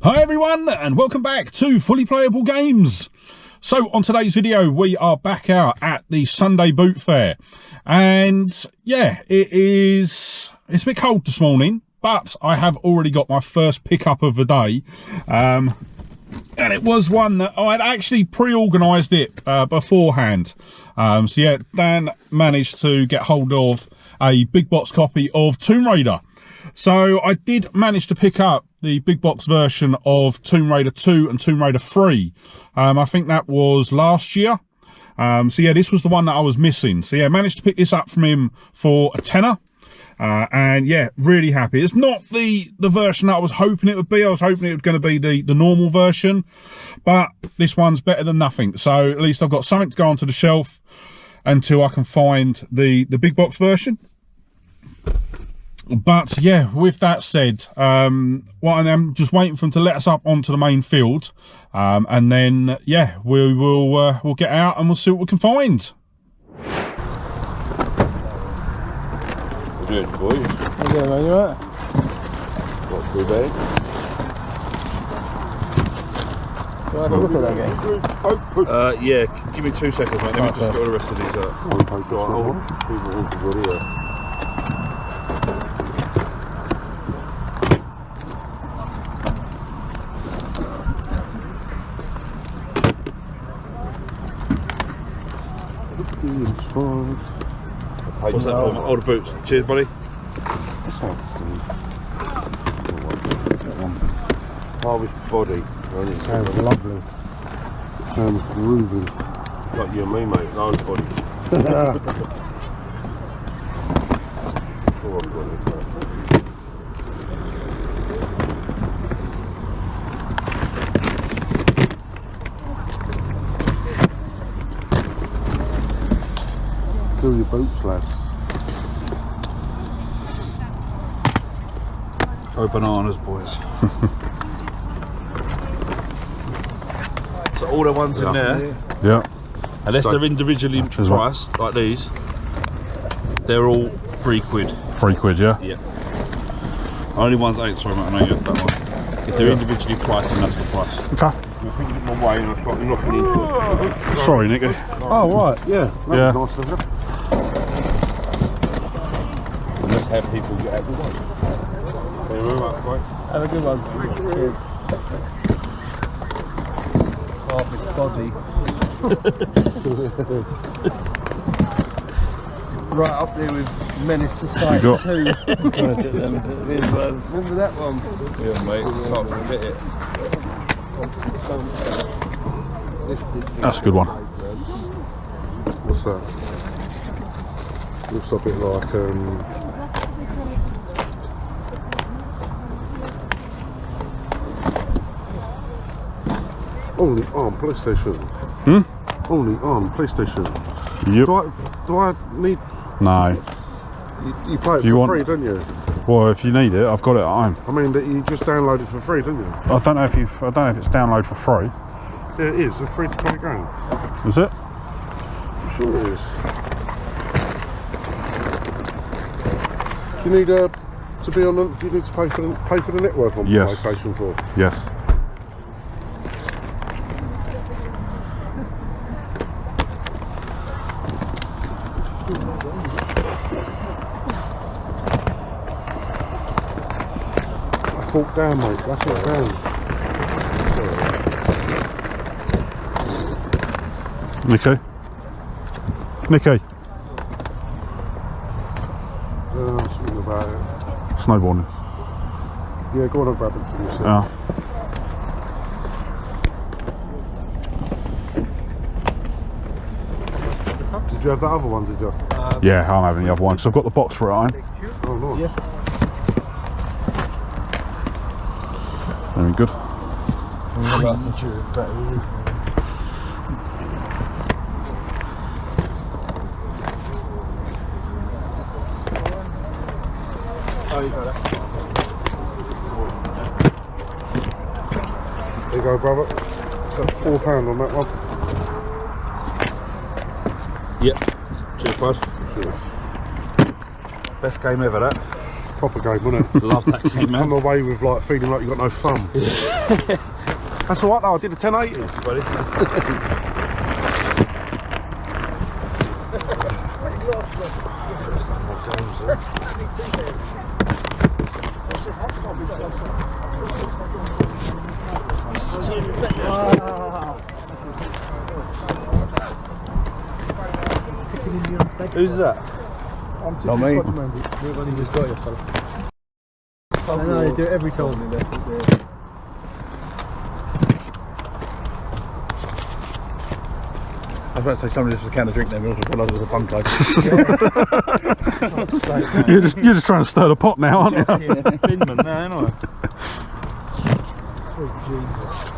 Hi everyone, and welcome back to Fully Playable Games. So on today's video, we are back out at the Sunday Boot Fair, and yeah, it's a bit cold this morning, but I have already got my first pickup of the day, and it was one that I had actually pre-organised it beforehand. So yeah, Dan managed to get hold of a big box copy of Tomb Raider. So I did manage to pick up the big box version of Tomb Raider 2 and Tomb Raider 3. I think that was last year. So yeah, this was the one that I was missing. So yeah, managed to pick this up from him for a tenner. And yeah, really happy. It's not the version that I was hoping it would be. I was hoping it was going to be the normal version. But this one's better than nothing. So at least I've got something to go onto the shelf until I can find the big box version. But yeah, with that said, I'm just waiting for them to let us up onto the main field, and then yeah, we'll get out and we'll see what we can find. Good boys. Yeah, man, you alright? Not too bad. Do I have a look at that game? Yeah, give me 2 seconds, mate. Let me just get all the rest of these out. What's that for? All the boots. Cheers, buddy. Harvest body. Sounds lovely. Sounds groovy. Like you and me, mate. Harvest body. Fill your boots, lads. Oh, bananas, boys. So all the ones in there, Yeah. unless they're individually priced, like these, they're all £3. £3, yeah? Yeah. Only ones, sorry mate, I know you have that one. If they're individually priced, then that's the price. Okay. I think it's my way and I've got knocking into it. Sorry, Nicky. Oh, right, yeah. Yeah. Nice of it. Let's have people get out the way. Have a good one. Cheers. Harvest body. Right up there with Menace Society 2. Remember that one? Yeah, mate. Can't fit it. That's a good one. What's that? Looks a bit like only on PlayStation. Only on PlayStation. Yep. Do I need? No. You play it for free, don't you? Well, if you need it, I've got it at home. I mean, that you just download it for free, don't you? I don't know if it's download for free. Yeah, it is a free-to-play game. Is it? I'm sure it is. Do you need to be on? Do you need to pay for the network on Yes. PlayStation 4? Yes. Fork down, mate. That's it down. Nicky. Something about it. Snowboarding. Yeah, go on and grab it for yourself. Yeah. Did you have that other one, did you? Yeah, I'm having the other one, because I've got the box for it at home. Oh, nice. Yeah. Very good. There you go, brother. That's £4 on that one. Yep. Cheers, bud. Best game ever, that. Proper game, wasn't it? Love that game, man. Come away with like feeling like you got no thumb. That's alright though, I did a 1080. Buddy. Who's that? Not me. We've only just got you, fella. I know, they do it every time. I was about to say somebody just was a can of drink there, but I also realised it was a fun club. You're just trying to stir the pot now, aren't you? Binman now, ain't I? Sweet Jesus.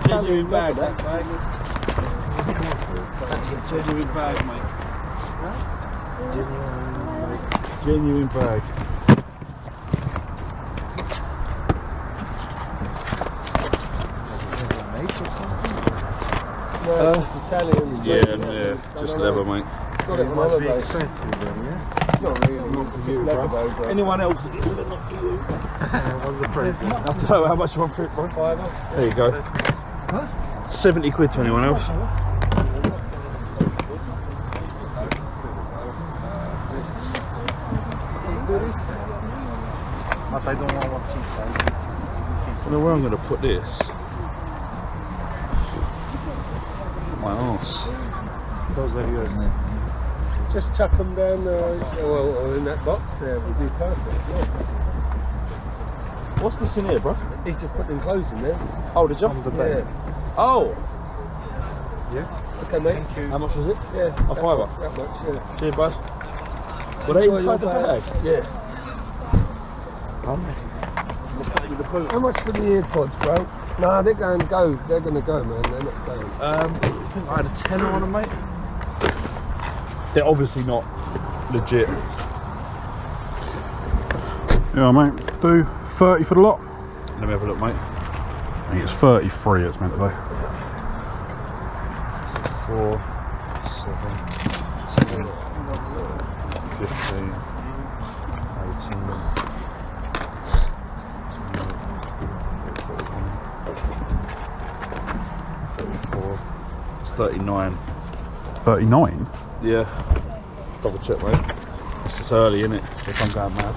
Genuine bag, that bag. Genuine bag, mate. Genuine bag. Italian. Yeah, just leather, mate. Got it must be expensive then, yeah? Not really, it's just leather though. Anyone else, it's not for you. What's the price? I don't know how much you want for it, bro. £5. There you go. Huh? 70 quid to anyone else. But I don't want what she says. I don't know where I'm going to put this. My arse. Those are yours. Just chuck them down, well, in that box there, would be perfect. Yeah. What's this in here, bro? He's just put them clothes in there. Oh, did you? Yeah. Oh! Yeah. Okay, mate. Thank you. How much was it? Yeah. A fiver? That much, yeah. Cheers, bud. Were they inside the bag? Yeah. How much for the earpods, bro? Nah, they're going to go. They're going to go, man. They're not going. I think I had a tenner on them, mate. They're obviously not legit. Yeah, mate. Do 30 for the lot. Let me have a look, mate. I think it's 33 it's meant to be. 4, 7, 10, 15, 18, 34. It's 39. 39? Yeah. Double check, mate. It's just early, innit? If I'm going mad.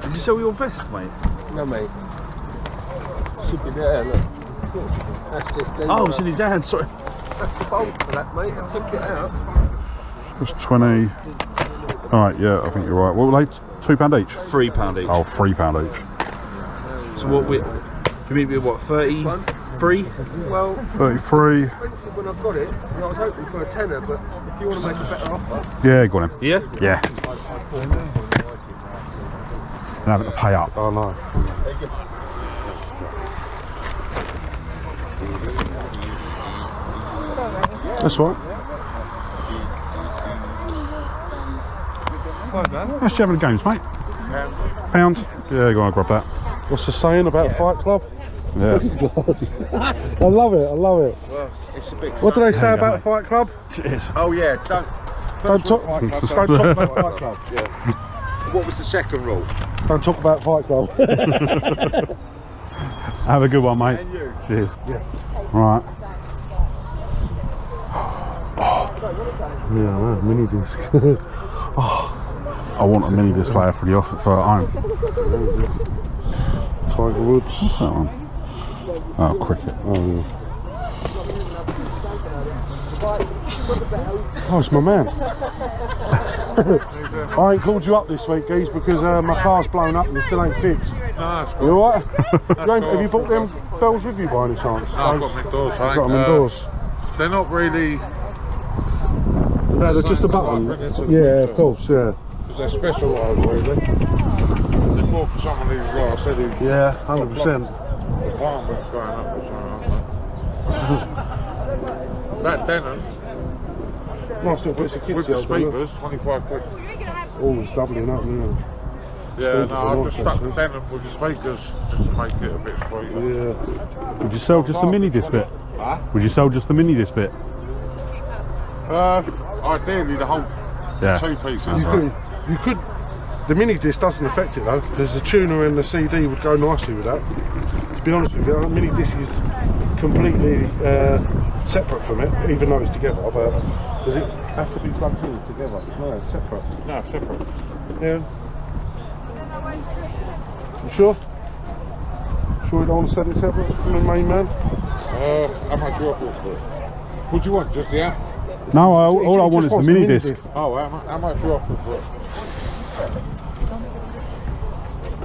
Did you sell your vest, mate? No, mate. Should be there, look. That's just Oh, it's in his hand, sorry. That's the bolt for that, mate. I took it out. It's 20. Alright, yeah, I think you're right. What were they? £2 each? £3 each. Oh, £3 each. So what we... Do you mean we're what, 30? Free? Well, 33. expensive when I got it. I was hoping for a tenner, but if you want to make a better offer. Yeah, go on then. Yeah? Yeah. And having to pay up. Oh no. That's all right. How much do you have in the games, mate? £1. Yeah, go on, grab that. What's the saying about Fight Club? Yeah. I love it, I love it. Well, it's a big What do they say There you go, about mate. Fight Club? Cheers. Oh yeah, Don't talk, don't talk about Fight Club. yeah. What was the second rule? Don't talk about Fight Club. Have a good one, mate. And you. Cheers. Right. Yeah, man, Minidisk. I want a mini disc player for the office for home. Tiger Woods. What's that one? Oh, cricket. Oh, yeah. Oh, it's my man. I ain't called you up this week, Geese, because my car's blown up and it still ain't fixed. No, that's You alright? Have you brought them bells with you by any chance? No, I've got them indoors. Got them indoors. They're not really. No, they're just a button. Yeah, of course, yeah. Because they're specialised, really. They're more for someone who's, like I said, who's Yeah, 100%. apartment's going up or something, aren't they? That denim, Nice little bits of kit. With the speakers, 25 quid. Oh, it's doubling up now. Yeah, no, I just stuck the denim with the speakers just to make it a bit sweeter. Yeah. Would you sell just the Minidisk bit? Huh? Would you sell just the Minidisk bit? Ideally the whole two pieces. You could. The Minidisc doesn't affect it though, because the tuner and the CD would go nicely with that. To be honest with you, the Minidisc is completely separate from it, even though it's together. But does it have to be plugged in together? No, it's separate. No, separate. Yeah. You sure? Sure you don't want to set it separate from the main man? How much you offer for it? What do you want? Just the amp? No, all I want is the Minidisc. Oh, how much you offer for it?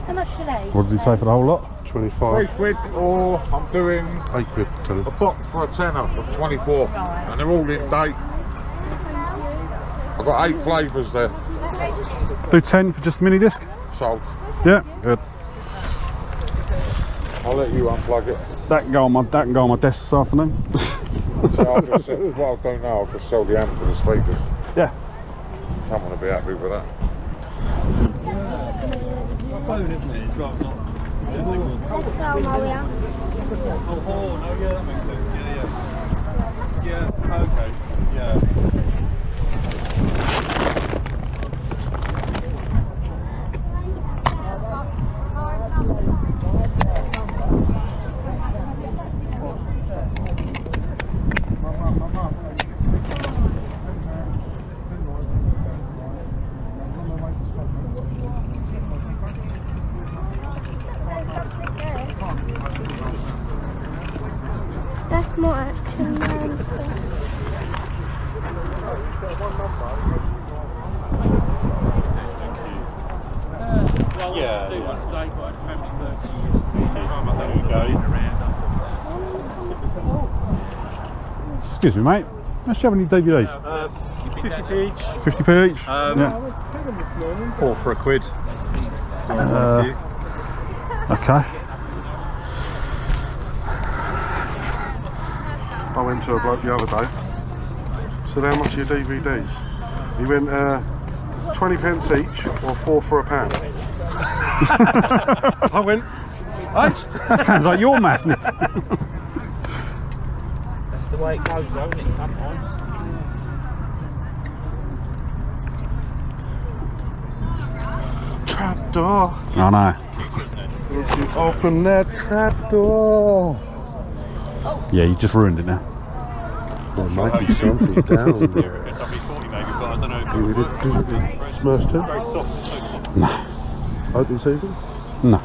How much are they? What did he say for the whole lot? 25. 3 quid, or I'm doing 8 quid, tell a him. box for a tenner of 24, and they're all in date. I've got 8 flavours there. Do 10 for just the Minidisc? Sold. Yeah, good. I'll let you unplug it. That can go on my desk this afternoon. So I'll just, what I'll do now, I'll just sell the amp to the speakers. Yeah. Someone will be happy with that. So, Maria. That's more action than Excuse me, mate. Let's have any DVDs? 50p each. 50p each? Yeah. 4 for a quid. Okay. I went to a bloke the other day. Said, how much are your DVDs? He went, 20 pence each or 4 for a pound. I went, That sounds like your math. That's the way it goes, though, isn't it, sometimes? trapdoor. I know. Would you open that trapdoor? Yeah, you just ruined it now. There might be something down there. W40 maybe, but I don't know. Smash 2? Very soft. No. Open season? No.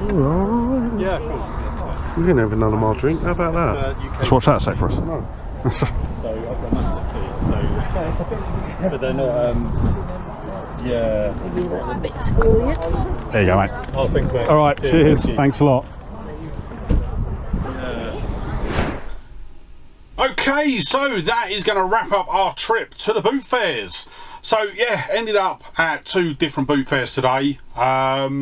Alright. Yeah, of course. That's fine. You can have another more drink. How about that? UK. Let's watch that set for us. No. So I've got massive feet. So, but they're not. Yeah. There you go, mate. Oh, thanks, mate. All right, cheers. Thank you. Thanks a lot. Okay, so that is going to wrap up our trip to the boot fairs. So yeah, ended up at 2 different boot fairs today. Yeah,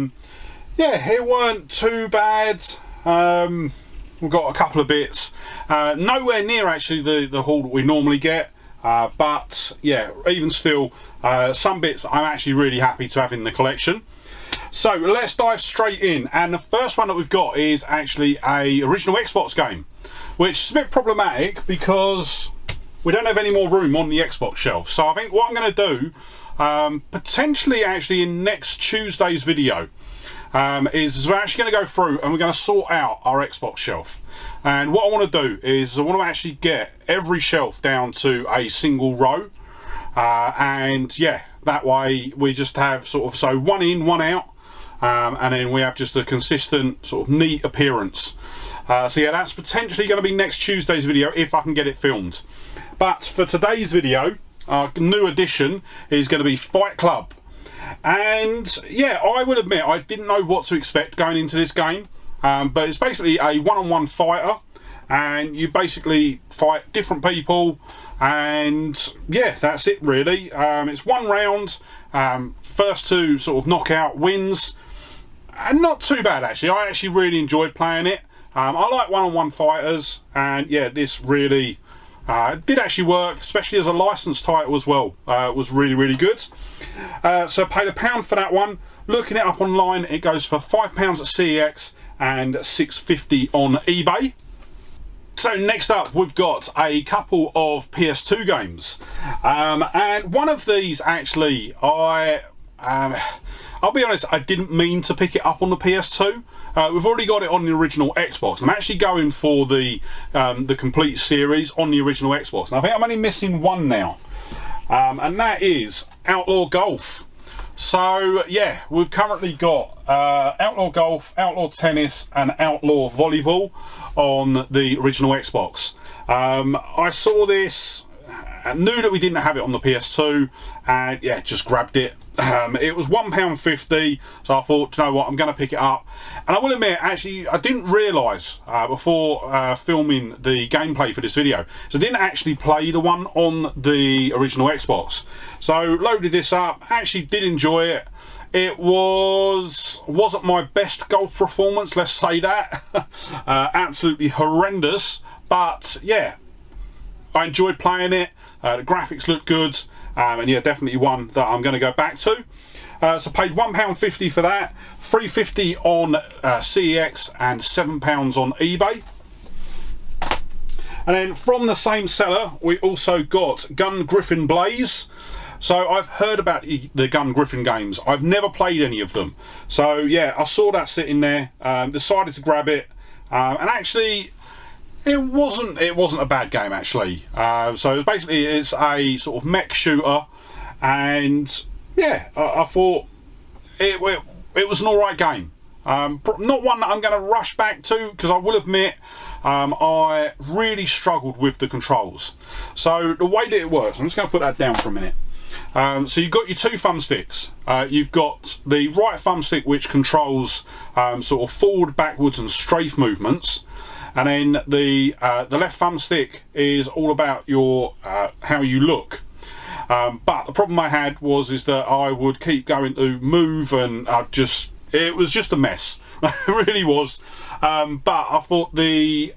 it weren't too bad. We've got a couple of bits. Nowhere near actually the haul that we normally get. But yeah, even still, some bits I'm actually really happy to have in the collection. So let's dive straight in, and the first one that we've got is actually a original Xbox game, which is a bit problematic because we don't have any more room on the Xbox shelf. So I think what I'm going to do, potentially actually in next Tuesday's video, is we're actually going to go through and we're going to sort out our Xbox shelf. And what I want to do is I want to actually get every shelf down to a single row, and yeah, that way we just have sort of, so one in, one out, and then we have just a consistent sort of neat appearance. So yeah, that's potentially going to be next Tuesday's video if I can get it filmed. But for today's video, our new addition is going to be Fight Club. And yeah, I will admit I didn't know what to expect going into this game, but it's basically a one-on-one fighter, and you basically fight different people, and yeah, that's it really. It's 1 round, first to sort of knockout wins, and not too bad actually. I actually really enjoyed playing it. I like one-on-one fighters, and yeah, this really It did actually work, especially as a licensed title as well. It was really, really good. So I paid £1 for that one. Looking it up online, it goes for £5 at CEX and $6.50 on eBay. So next up, we've got a couple of PS2 games, and one of these actually, I'll be honest, I didn't mean to pick it up on the PS2. We've already got it on the original Xbox. I'm actually going for the complete series on the original Xbox, and I think I'm only missing one now, and that is Outlaw Golf. So yeah, we've currently got Outlaw Golf, Outlaw Tennis and Outlaw Volleyball on the original Xbox. I saw this, knew that we didn't have it on the PS2, and yeah, just grabbed it. It was £1.50, so I thought, you know what, I'm going to pick it up. And I will admit, actually, I didn't realise before filming the gameplay for this video, so I didn't actually play the one on the original Xbox. So loaded this up, actually did enjoy it. It wasn't my best golf performance, let's say that. Absolutely horrendous, but yeah, I enjoyed playing it. The graphics looked good. And yeah, definitely one that I'm going to go back to. So paid £1.50 for that, $3.50 on CEX and £7 on eBay. And then from the same seller, we also got Gun Griffin Blaze. So I've heard about the Gun Griffin games. I've never played any of them. So yeah, I saw that sitting there, decided to grab it, and actually, it wasn't a bad game actually. So it's basically, it's a sort of mech shooter, and yeah, I thought it was an alright game. Not one that I'm going to rush back to, because I will admit I really struggled with the controls. So the way that it works, I'm just going to put that down for a minute. So you've got your two thumbsticks. You've got the right thumbstick, which controls sort of forward, backwards and strafe movements. And then the left thumbstick is all about your how you look. But the problem I had is that I would keep going to move, and it was just a mess. It really was. But I thought the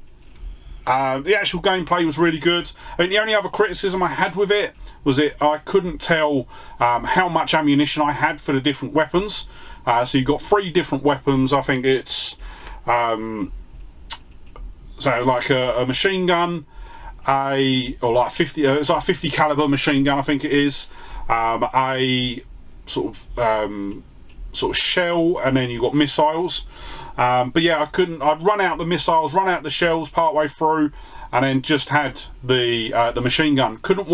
actual gameplay was really good. I mean, the only other criticism I had with it was that I couldn't tell how much ammunition I had for the different weapons. So you've got 3 different weapons. I think it's so like a machine gun, it's like 50 caliber machine gun, I think it is, a sort of shell, and then you've got missiles. But yeah, I'd run out the missiles, run out the shells part way through, and then just had the machine gun. Couldn't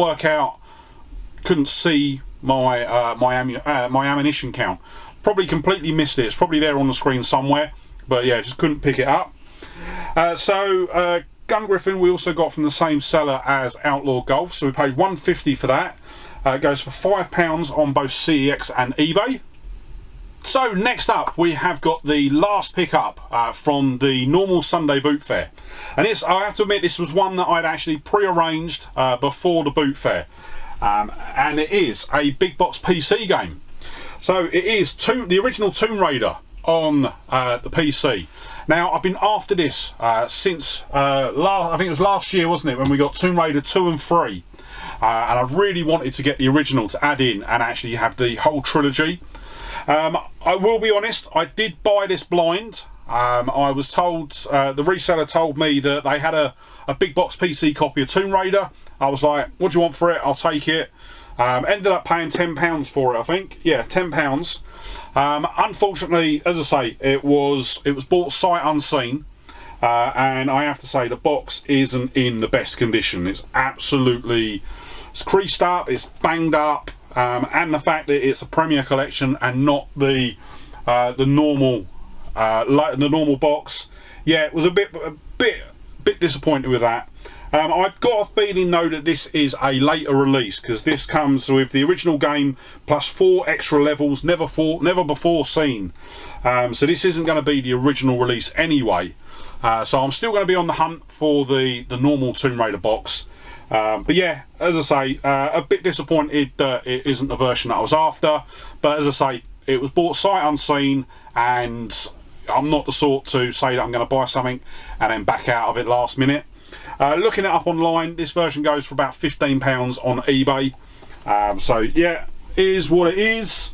see my ammunition count. Probably completely missed it. It's probably there on the screen somewhere, but yeah, just couldn't pick it up. So Gun Griffin we also got from the same seller as Outlaw Golf, so we paid $1.50 for that. It goes for £5 on both CEX and eBay. So next up, we have got the last pickup from the normal Sunday boot fair, and I have to admit, this was one that I'd actually pre-arranged before the boot fair, and it is a big box PC game. So it is the original Tomb Raider on the PC. Now, I've been after this since I think it was last year, wasn't it, when we got Tomb Raider 2 and 3, and I really wanted to get the original to add in and actually have the whole trilogy. I will be honest, I did buy this blind. I was told, the reseller told me that they had a big box PC copy of Tomb Raider. I was like, what do you want for it? I'll take it. Ended up paying £10 for it, I think. Yeah, £10. Unfortunately, as I say, it was bought sight unseen, and I have to say the box isn't in the best condition. It's creased up, it's banged up, and the fact that it's a Premier Collection and not the normal box. Yeah, it was a bit disappointed with that. I've got a feeling though that this is a later release, because this comes with the original game plus 4 extra levels never before seen. So this isn't going to be the original release anyway. So I'm still going to be on the hunt for the normal Tomb Raider box. But yeah, as I say, a bit disappointed that it isn't the version that I was after. But as I say, it was bought sight unseen, and I'm not the sort to say that I'm going to buy something and then back out of it last minute. Looking it up online, this version goes for about £15 on eBay. So yeah, it is what it is.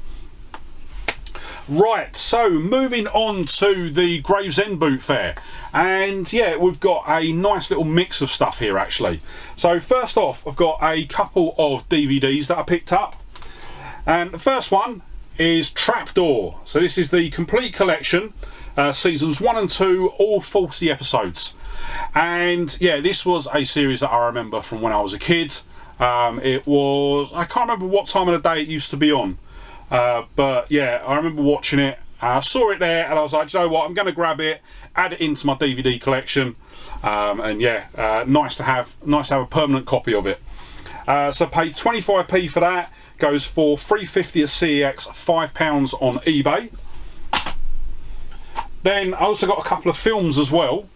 Right, so moving on to the Gravesend boot fair, and yeah, we've got a nice little mix of stuff here actually. So first off, I've got a couple of DVDs that I picked up, and the first one is Trapdoor. So this is the complete collection, seasons 1 and 2, all 40 episodes. And yeah, this was a series that I remember from when I was a kid. It was, I can't remember what time of the day it used to be on. But yeah, I remember watching it. I saw it there and I was like, you know what, I'm going to grab it, add it into my DVD collection, and yeah, nice to have a permanent copy of it. So paid 25p for that. Goes for $3.50 at CEX, £5 on eBay. Then I also got a couple of films as well.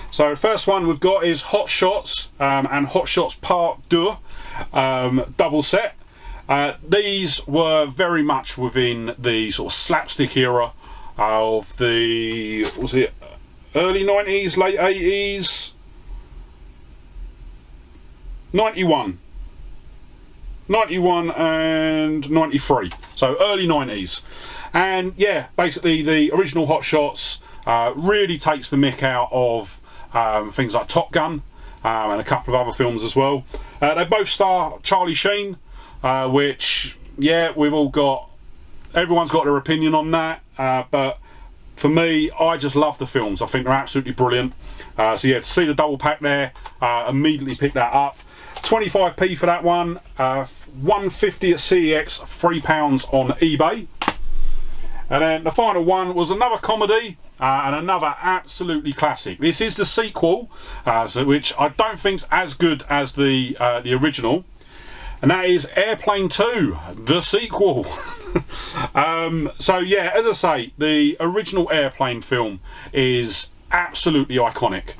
So the first one we've got is Hot Shots and Hot Shots Part 2 double set. These were very much within the sort of slapstick era of the, was it early 90s, late 80s? 91 and 93, so early 90s. And yeah, basically the original Hot Shots really takes the mick out of things like Top Gun and a couple of other films as well. They both star Charlie Sheen, which yeah, everyone's got their opinion on that, but for me, I just love the films. I think they're absolutely brilliant. So yeah, to see the double pack there, immediately picked that up. 25p for that one, $1.50 at CEX, £3 on eBay. And then the final one was another comedy and another absolutely classic. This is the sequel, which I don't think's as good as the original, and that is Airplane 2, the sequel. So yeah, as I say, the original Airplane film is absolutely iconic.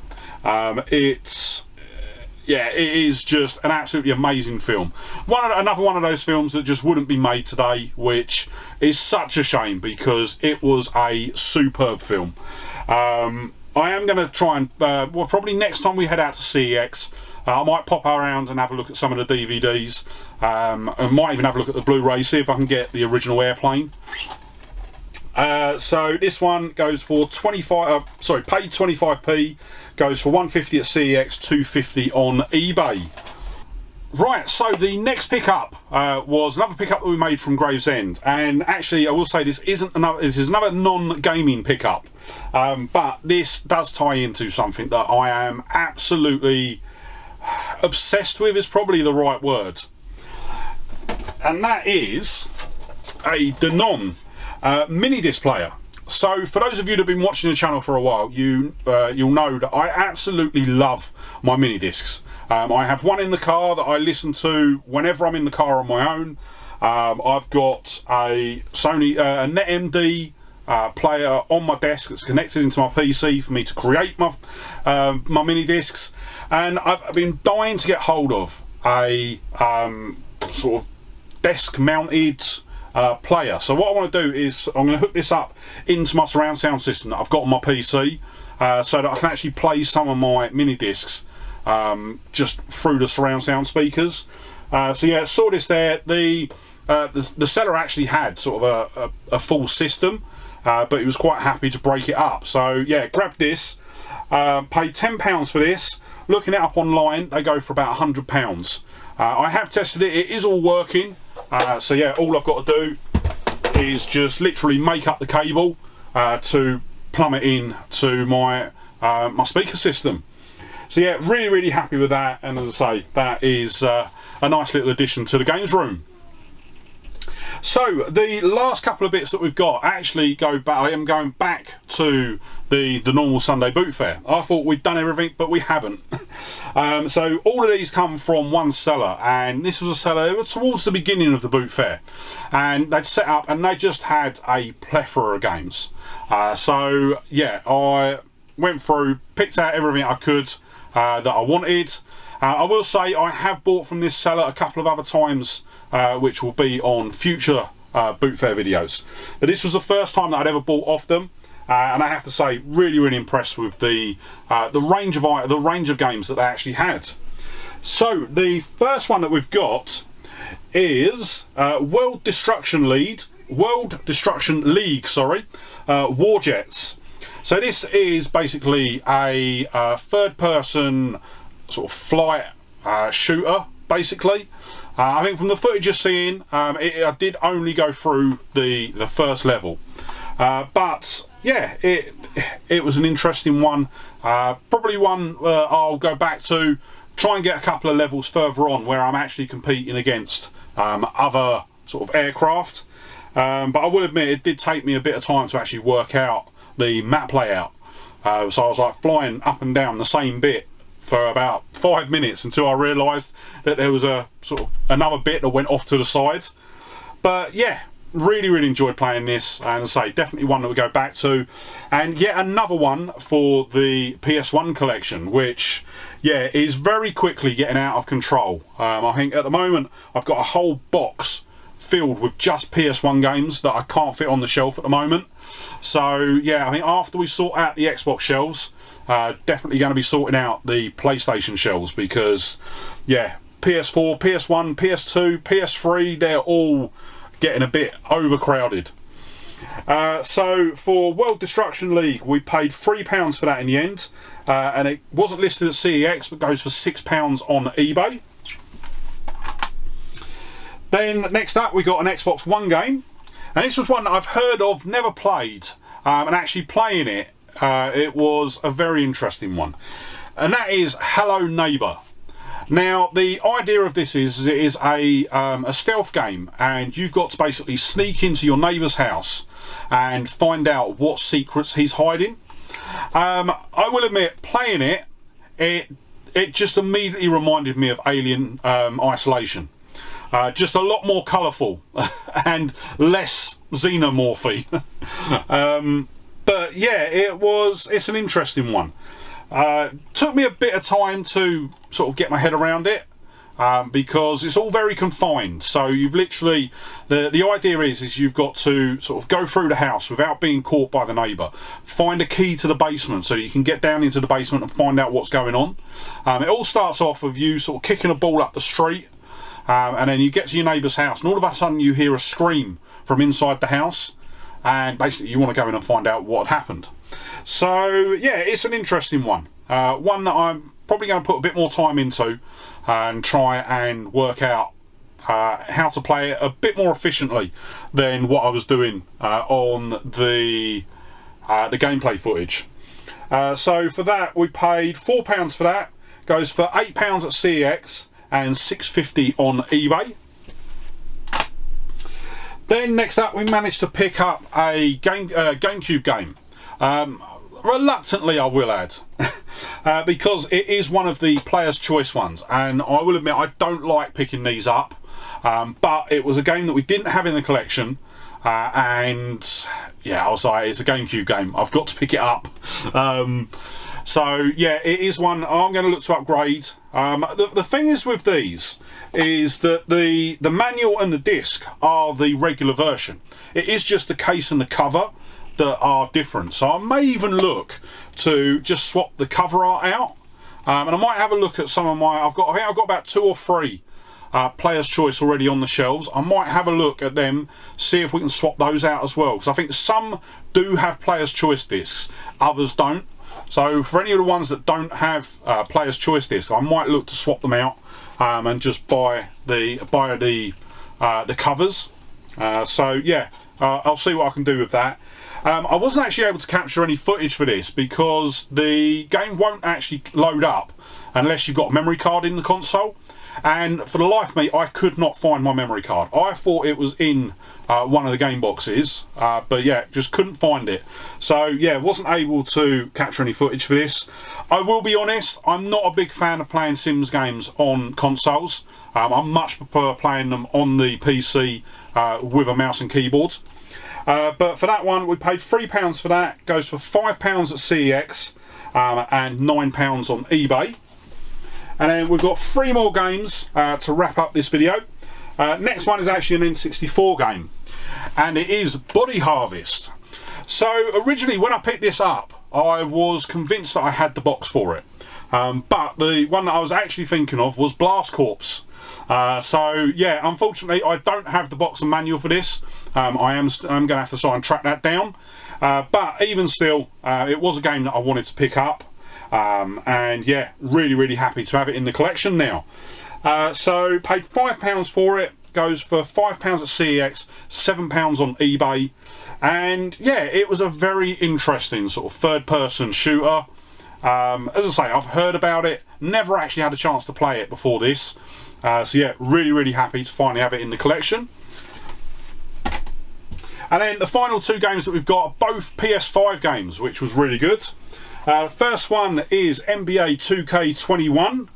Yeah, it is just an absolutely amazing film. Another one of those films that just wouldn't be made today, which is such a shame because it was a superb film. I am going to try and, well, probably next time we head out to CEX, I might pop around and have a look at some of the DVDs. I might even have a look at the Blu-ray, see if I can get the original Airplane. So this one goes for paid 25p, goes for $1.50 at CEX, $2.50 on eBay. Right, so the next pickup was another pickup that we made from Gravesend, and actually I will say this is another non-gaming pickup, but this does tie into something that I am absolutely obsessed with, is probably the right word, and that is a Denon Minidisk player. So for those of you that have been watching the channel for a while, you'll know that I absolutely love my Minidiscs. I have one in the car that I listen to whenever I'm in the car on my own. I've got a Sony a NetMD player on my desk that's connected into my PC for me to create my my Minidiscs, and I've been dying to get hold of a sort of desk mounted player. So what I want to do is I'm going to hook this up into my surround sound system that I've got on my PC, so that I can actually play some of my Minidiscs just through the surround sound speakers. So yeah, saw this there. The seller actually had sort of a full system, but he was quite happy to break it up. So yeah, grabbed this, paid £10 for this. Looking it up online, they go for about £100. I have tested it, it is all working. So yeah, all I've got to do is just literally make up the cable to plumb it in to my my speaker system. So yeah, really happy with that, and as I say, that is a nice little addition to the games room. So the last couple of bits that we've got actually go back. I am going back to the normal Sunday boot fair. I thought we'd done everything, but we haven't. So all of these come from one seller, and this was a seller towards the beginning of the boot fair, and they'd set up and they just had a plethora of games. So yeah, I went through, picked out everything I could that I wanted. I will say I have bought from this seller a couple of other times, which will be on future boot fair videos, but this was the first time that I'd ever bought off them. and I have to say, really impressed with the range of games that they actually had. So the first one that we've got is World Destruction League, Warjets. So this is basically a third-person sort of flight shooter, basically. I think from the footage you're seeing, I did only go through the first level, but yeah, it was an interesting one. Probably one I'll go back to, try and get a couple of levels further on where I'm actually competing against other sort of aircraft. But I will admit, it did take me a bit of time to actually work out the map layout. So I was like flying up and down the same bit for about 5 minutes until I realised that there was a sort of another bit that went off to the side. But yeah, really enjoyed playing this, and as I say, definitely one that we go back to. And yet another one for the PS1 collection, which yeah, is very quickly getting out of control. I think at the moment I've got a whole box filled with just PS1 games that I can't fit on the shelf at the moment. So yeah, I think after we sort out the Xbox shelves, definitely going to be sorting out the PlayStation shelves, because yeah, PS4, PS1, PS2, PS3, they're all getting a bit overcrowded. So for World Destruction League, we paid £3 for that in the end, and it wasn't listed at CEX but goes for £6 on eBay. Then next up we got an Xbox One game, and this was one that I've heard of, never played, and actually playing it, it was a very interesting one, and that is Hello Neighbour. Now the idea of this is it is a stealth game, and you've got to basically sneak into your neighbour's house and find out what secrets he's hiding. I will admit, playing it, it just immediately reminded me of Alien Isolation. Just a lot more colourful and less xenomorphy. But yeah, it's an interesting one. Took me a bit of time to sort of get my head around it, because it's all very confined. So you've literally, the idea is you've got to sort of go through the house without being caught by the neighbour, find a key to the basement so you can get down into the basement and find out what's going on. It all starts off with you sort of kicking a ball up the street, and then you get to your neighbour's house, and all of a sudden you hear a scream from inside the house, and basically you want to go in and find out what happened. So yeah, it's an interesting one, one that I'm probably going to put a bit more time into and try and work out how to play it a bit more efficiently than what I was doing on the gameplay footage. So for that we paid £4 for that, goes for £8 at CEX and $6.50 on eBay. Then next up we managed to pick up a GameCube game. Reluctantly, I will add, because it is one of the player's choice ones, and I will admit I don't like picking these up, but it was a game that we didn't have in the collection, and yeah, I was like, it's a GameCube game, I've got to pick it up. So yeah, it is one I'm going to look to upgrade. The thing is with these is that the manual and the disc are the regular version. It is just the case and the cover that are different, so I may even look to just swap the cover art out, and I might have a look at some of my, I think I've got about 2 or 3 player's choice already on the shelves. I might have a look at them, see if we can swap those out as well, because I think some do have player's choice discs, others don't. So for any of the ones that don't have player's choice discs, I might look to swap them out and just buy the covers. So yeah, I'll see what I can do with that. I wasn't actually able to capture any footage for this because the game won't actually load up unless you've got a memory card in the console, and for the life of me I could not find my memory card. I thought it was in one of the game boxes, but yeah, just couldn't find it. So yeah, wasn't able to capture any footage for this. I will be honest, I'm not a big fan of playing Sims games on consoles. I much prefer playing them on the PC with a mouse and keyboard. But for that one we paid £3 for that, goes for £5 at CEX and £9 on eBay. And then we've got 3 more games to wrap up this video. Next one is actually an N64 game, and it is Body Harvest. So originally when I picked this up, I was convinced that I had the box for it. But the one that I was actually thinking of was Blast Corps. So yeah, unfortunately I don't have the box and manual for this. I'm going to have to try and track that down. But even still, it was a game that I wanted to pick up. And yeah, really happy to have it in the collection now. So paid £5 for it. Goes for £5 at CEX, £7 on eBay. And yeah, it was a very interesting sort of third-person shooter. As I say, I've heard about it, never actually had a chance to play it before this. So yeah, really happy to finally have it in the collection. And then the final two games that we've got are both PS5 games, which was really good. First one is NBA 2K21.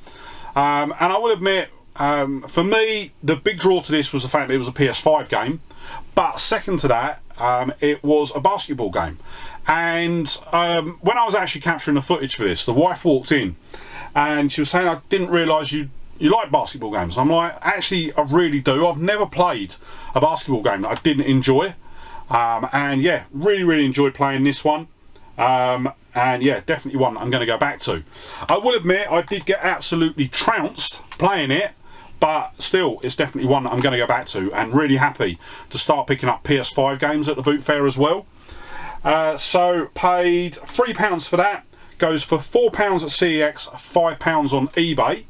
And I will admit, for me, the big draw to this was the fact that it was a PS5 game. But second to that, it was a basketball game. And when I was actually capturing the footage for this, the wife walked in and she was saying, I didn't realise you like basketball games. I'm like, actually, I really do. I've never played a basketball game that I didn't enjoy. And yeah, really enjoyed playing this one. And yeah, definitely one I'm going to go back to. I will admit, I did get absolutely trounced playing it. But still, it's definitely one that I'm going to go back to, and really happy to start picking up PS5 games at the boot fair as well. So paid £3 for that. Goes for £4 at CEX, £5 on eBay.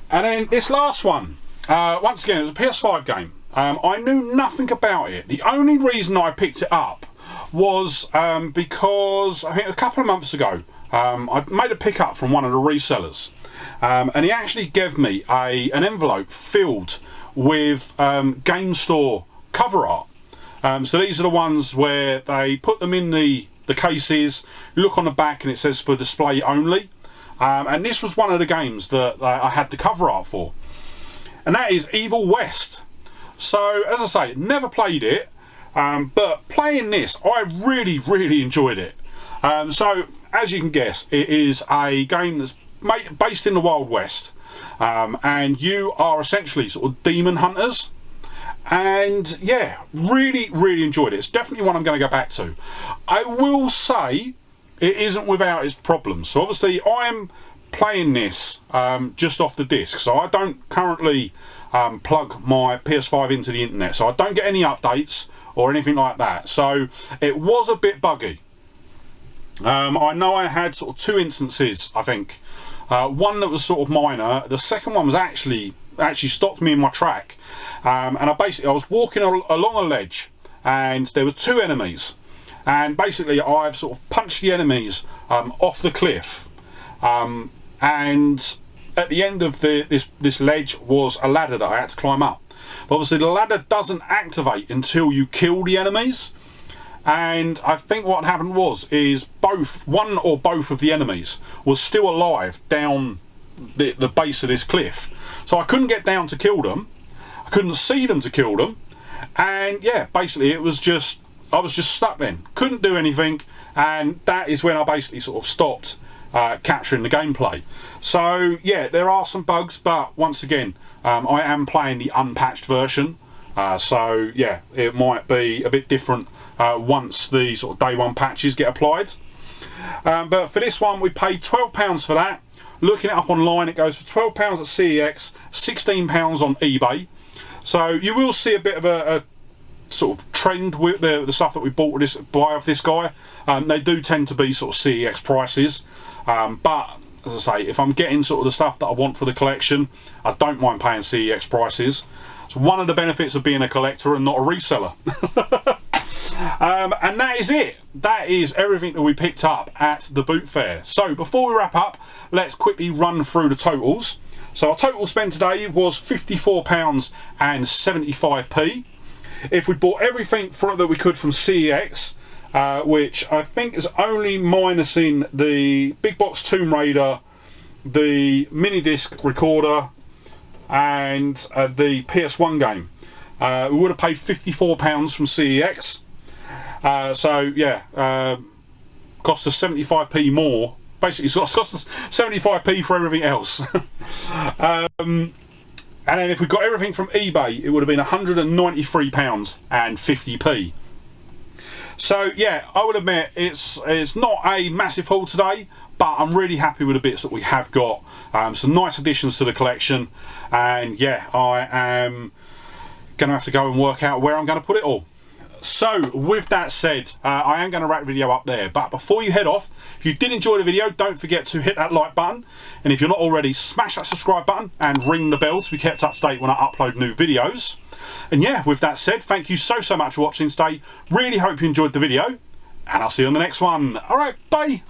And then this last one, once again, it was a PS5 game. I knew nothing about it. The only reason I picked it up was because I think a couple of months ago, I made a pickup from one of the resellers. And he actually gave me an envelope filled with game store cover art. So these are the ones where they put them in the cases, you look on the back and it says for display only. And this was one of the games that I had the cover art for. And that is Evil West. So as I say, never played it, but playing this, I really enjoyed it. So as you can guess, it is a game that's based in the Wild West, and you are essentially sort of demon hunters. And yeah, really enjoyed it. It's definitely one I'm going to go back to. I will say it isn't without its problems. So obviously I'm playing this just off the disc, so I don't currently plug my PS5 into the internet, so I don't get any updates or anything like that. So it was a bit buggy. I know I had sort of two instances, I think. One that was sort of minor. The second one was actually stopped me in my track. And I was walking along a ledge and there were two enemies. And basically I've sort of punched the enemies off the cliff. And at the end of this ledge was a ladder that I had to climb up. But obviously the ladder doesn't activate until you kill the enemies. And I think what happened is one or both of the enemies was still alive down the base of this cliff. So I couldn't get down to kill them. I couldn't see them to kill them. And yeah, basically I was just stuck then. Couldn't do anything. And that is when I basically sort of stopped capturing the gameplay. So yeah, there are some bugs, but once again, I am playing the unpatched version. So yeah, it might be a bit different once the sort of day one patches get applied. But for this one we paid £12 for that. Looking it up online, it goes for £12 at CEX, £16 on eBay. So you will see a bit of a sort of trend with the stuff that we bought off this guy. They do tend to be sort of CEX prices, but as I say, if I'm getting sort of the stuff that I want for the collection, I don't mind paying CEX prices. It's one of the benefits of being a collector and not a reseller. And that is it. That is everything that we picked up at the boot fair. So before we wrap up, let's quickly run through the totals. So our total spend today was £54 and 75p. If we bought everything that we could from CEX, which I think is only minusing the big box Tomb Raider, the Minidisk recorder, and the PS1 game, we would have paid £54 from CEX. So yeah, cost us 75p more. Basically, so it cost us 75p for everything else. And then if we got everything from eBay, it would have been £193 and 50p. So yeah, I would admit it's not a massive haul today, but I'm really happy with the bits that we have got. Some nice additions to the collection, and yeah, I am gonna have to go and work out where I'm gonna put it all. So with that said, I am going to wrap the video up there, but before you head off, if you did enjoy the video, don't forget to hit that like button, and if you're not already, smash that subscribe button and ring the bell to be kept up to date when I upload new videos. And yeah, with that said, thank you so much for watching today. Really hope you enjoyed the video, and I'll see you on the next one. Alright, bye!